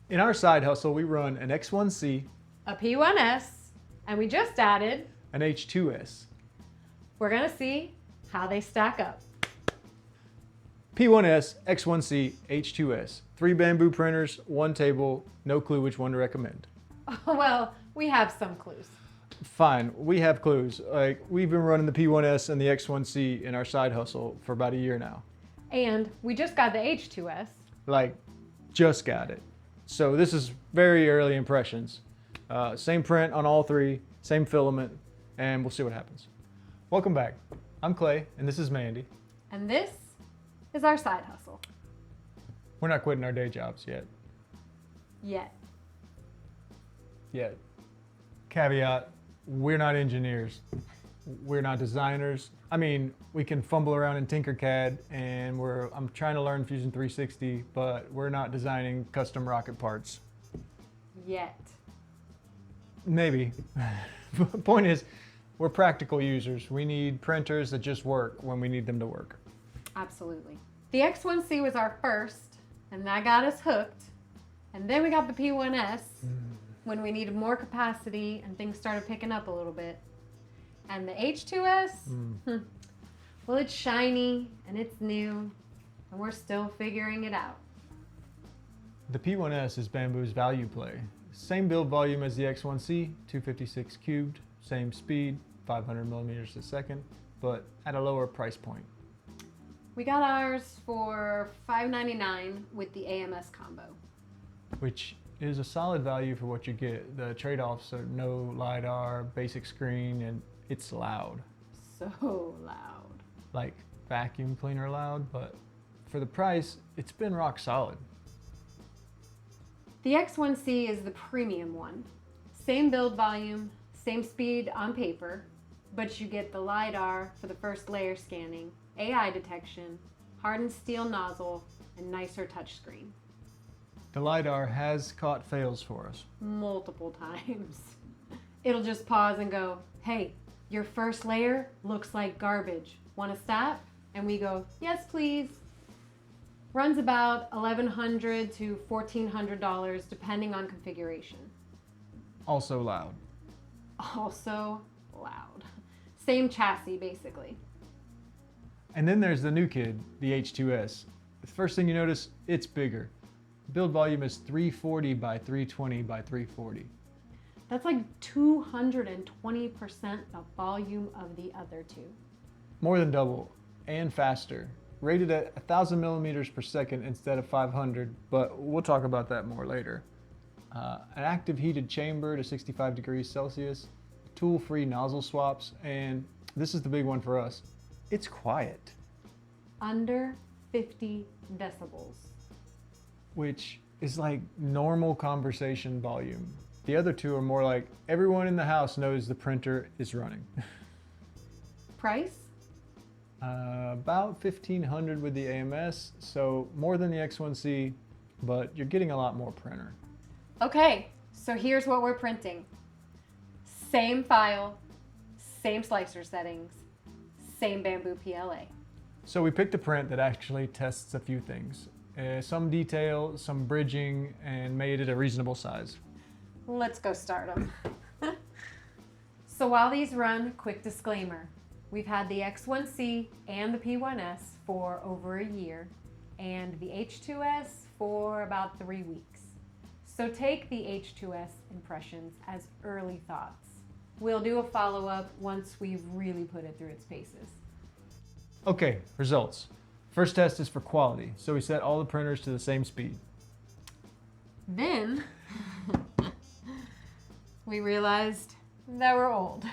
In our side hustle, we run an X1C, a P1S, and we just added, an H2S. we're gonna see how they stack up. P1S, X1C, H2S. 3 Bambu printers, 1 table, no clue which one to recommend. Well, we have some clues. Fine, we have clues. Like, we've been running the P1S and the X1C in our side hustle for about a year now. And we just got the H2S. Like, just got it. So this is very early impressions. Same print on all 3, same filament, and we'll see what happens. Welcome back. I'm Clay, and this is Mandy. And this is our side hustle. We're not quitting our day jobs yet. Yet. Caveat, we're not engineers. We're not designers. I mean, we can fumble around in Tinkercad, and I'm trying to learn Fusion 360, but we're not designing custom rocket parts. Yet. Maybe. Point is, we're practical users. We need printers that just work when we need them to work. Absolutely. The X1C was our first, and that got us hooked. And then we got the P1S when we needed more capacity and things started picking up a little bit. And the H2S, well, it's shiny and it's new, and we're still figuring it out. The P1S is Bambu's value play. Same build volume as the X1C, 256 cubed, same speed, 500 millimeters a second, but at a lower price point. We got ours for $5.99 with the AMS combo. Which is a solid value for what you get. The trade-offs are no LiDAR, basic screen, and it's loud. So loud. Like vacuum cleaner loud, but for the price, it's been rock solid. The X1C is the premium one. Same build volume, same speed on paper, but you get the LiDAR for the first layer scanning, AI detection, hardened steel nozzle, and nicer touchscreen. The LiDAR has caught fails for us. Multiple times. It'll just pause and go, hey, your first layer looks like garbage. Want to stop? And we go, yes, please. Runs about $1,100 to $1,400 depending on configuration. Also loud. Also loud. Same chassis, basically. And then there's the new kid, the H2S. The first thing you notice, it's bigger. Build volume is 340 by 320 by 340. That's like 220% the volume of the other two. More than double and faster. Rated at 1,000 millimeters per second instead of 500, but we'll talk about that more later. An active heated chamber to 65 degrees Celsius, tool-free nozzle swaps, and this is the big one for us. It's quiet. Under 50 decibels. Which is like normal conversation volume. The other two are more like everyone in the house knows the printer is running. Price? About $1,500 with the AMS, so more than the X1C, but you're getting a lot more printer. Okay, so here's what we're printing. Same file, same slicer settings, same Bambu PLA. So we picked a print that actually tests a few things. Some detail, some bridging, and made it a reasonable size. Let's go start them. So while these run, quick disclaimer. We've had the X1C and the P1S for over a year, and the H2S for about 3 weeks. So take the H2S impressions as early thoughts. We'll do a follow-up once we've really put it through its paces. Okay, results. First test is for quality, so we set all the printers to the same speed. Then we realized that we're old.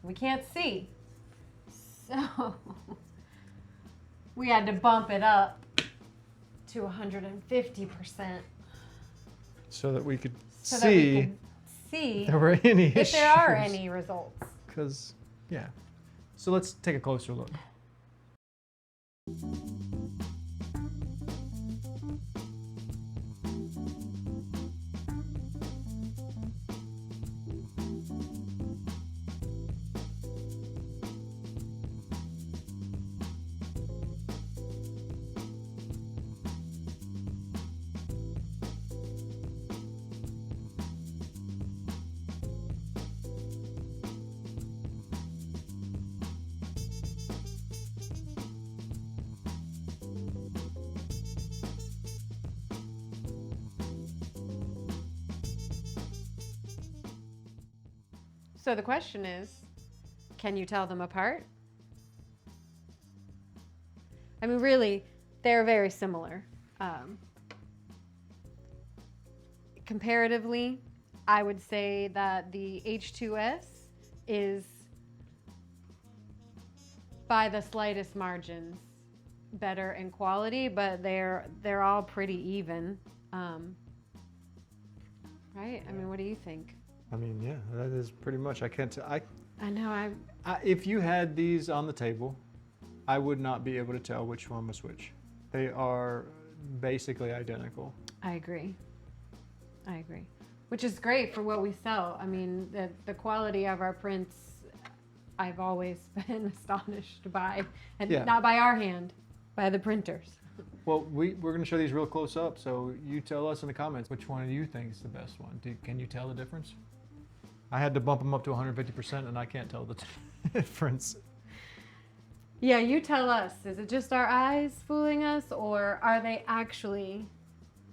We can't see. So we had to bump it up to 150%. So that we could so that we could see if there were any issues. If there are any results. Because, yeah. So let's take a closer look. So the question is, can you tell them apart? I mean, really, they're very similar. Comparatively, I would say that the H2S is by the slightest margins better in quality, but they're all pretty even. Right? I mean, what do you think? I mean, yeah, that is pretty much. I can't tell. I know. If you had these on the table, I would not be able to tell which one was which. They are basically identical. I agree. Which is great for what we sell. I mean, the quality of our prints, I've always been astonished by, and not by our hand, by the printers. Well, we're going to show these real close up, so you tell us in the comments which one do you think is the best one. Can you tell the difference? I had to bump them up to 150% and I can't tell the difference. Yeah, you tell us. Is it just our eyes fooling us, or are they actually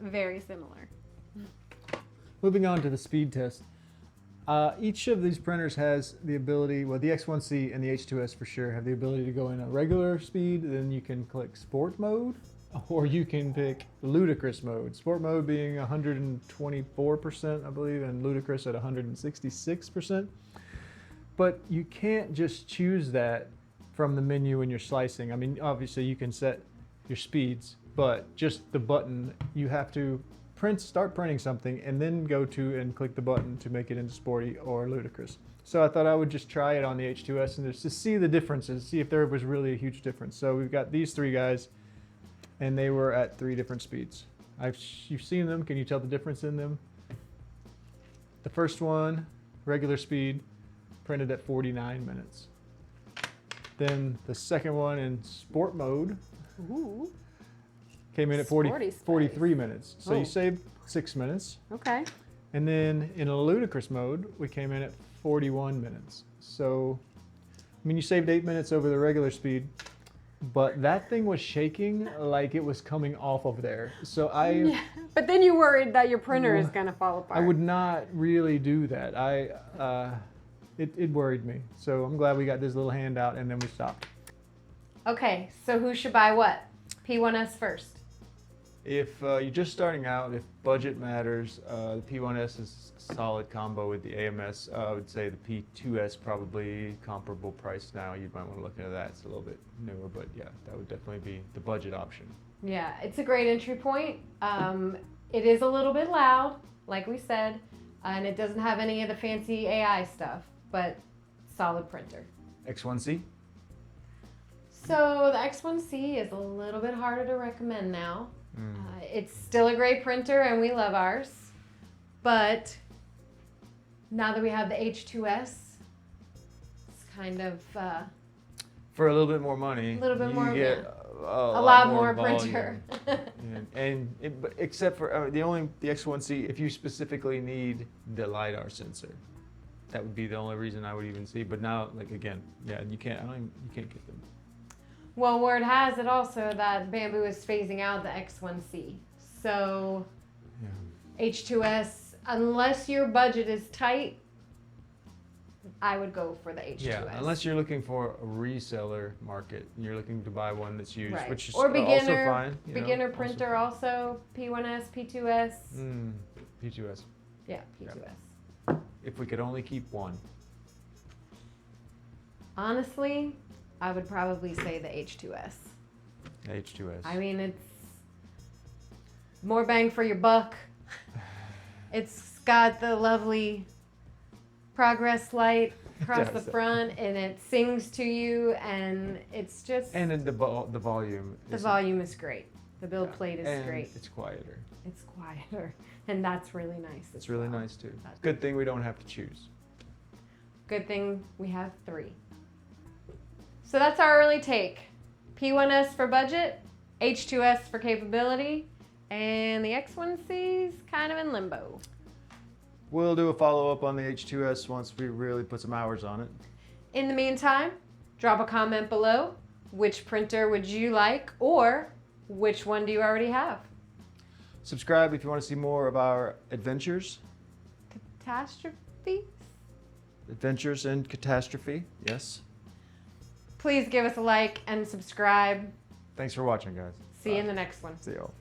very similar? Moving on to the speed test. Each of these printers has the ability, well, the X1C and the H2S for sure have the ability to go in a regular speed, then you can click sport mode, or you can pick ludicrous mode. Sport mode being 124%, I believe, and ludicrous at 166%. But you can't just choose that from the menu when you're slicing. I mean, obviously you can set your speeds, but just the button, you have to start printing something and then go to and click the button to make it into sporty or ludicrous. So I thought I would just try it on the H2S and just to see the differences, see if there was really a huge difference. So we've got these three guys and they were at 3 different speeds. You've seen them, can you tell the difference in them? The first one, regular speed, printed at 49 minutes. Then the second one in sport mode, came in at 43 minutes. So you saved 6 minutes. Okay. And then in a ludicrous mode, we came in at 41 minutes. So, I mean, you saved 8 minutes over the regular speed, but that thing was shaking like it was coming off of there. So But then you worried that your printer is going to fall apart. I would not really do that. It worried me. So I'm glad we got this little handout and then we stopped. Okay, so who should buy what? P1S first. If you're just starting out, if budget matters, the P1S is a solid combo with the AMS. I would say the P2S probably comparable price now. You might want to look into that. It's a little bit newer, but yeah, that would definitely be the budget option. Yeah, it's a great entry point. It is a little bit loud, like we said, and it doesn't have any of the fancy AI stuff, but solid printer. X1C? So the X1C is a little bit harder to recommend now. It's still a great printer and we love ours, but now that we have the H2S, it's kind of for a little bit more money, you get a lot more volume. printer. Except for the X1C, if you specifically need the LiDAR sensor, that would be the only reason I would even see. But now, like again, yeah, you can't get them. Well, word has it also that Bambu is phasing out the X1C. So H2S, unless your budget is tight, I would go for the H2S. Yeah, unless you're looking for a reseller market, and you're looking to buy one that's used, right. which is or beginner, also fine. Beginner printer also, P1S, P2S. P2S. Yeah, P2S. Yeah. If we could only keep one. Honestly, I would probably say the H2S. H2S. I mean, it's more bang for your buck. It's got the lovely progress light across the front, and it sings to you, and it's just... And then the volume. The volume is great. The build plate is great. It's quieter. It's quieter, and that's really nice. It's really nice too. Good thing we don't have to choose. Good thing we have 3. So that's our early take. P1S for budget, H2S for capability, and the X1C's kind of in limbo. We'll do a follow-up on the H2S once we really put some hours on it. In the meantime, drop a comment below. Which printer would you like, or which one do you already have? Subscribe if you want to see more of our adventures. Catastrophes? Adventures in catastrophe. Yes. Please give us a like and subscribe. Thanks for watching, guys. See you in the next one. See y'all.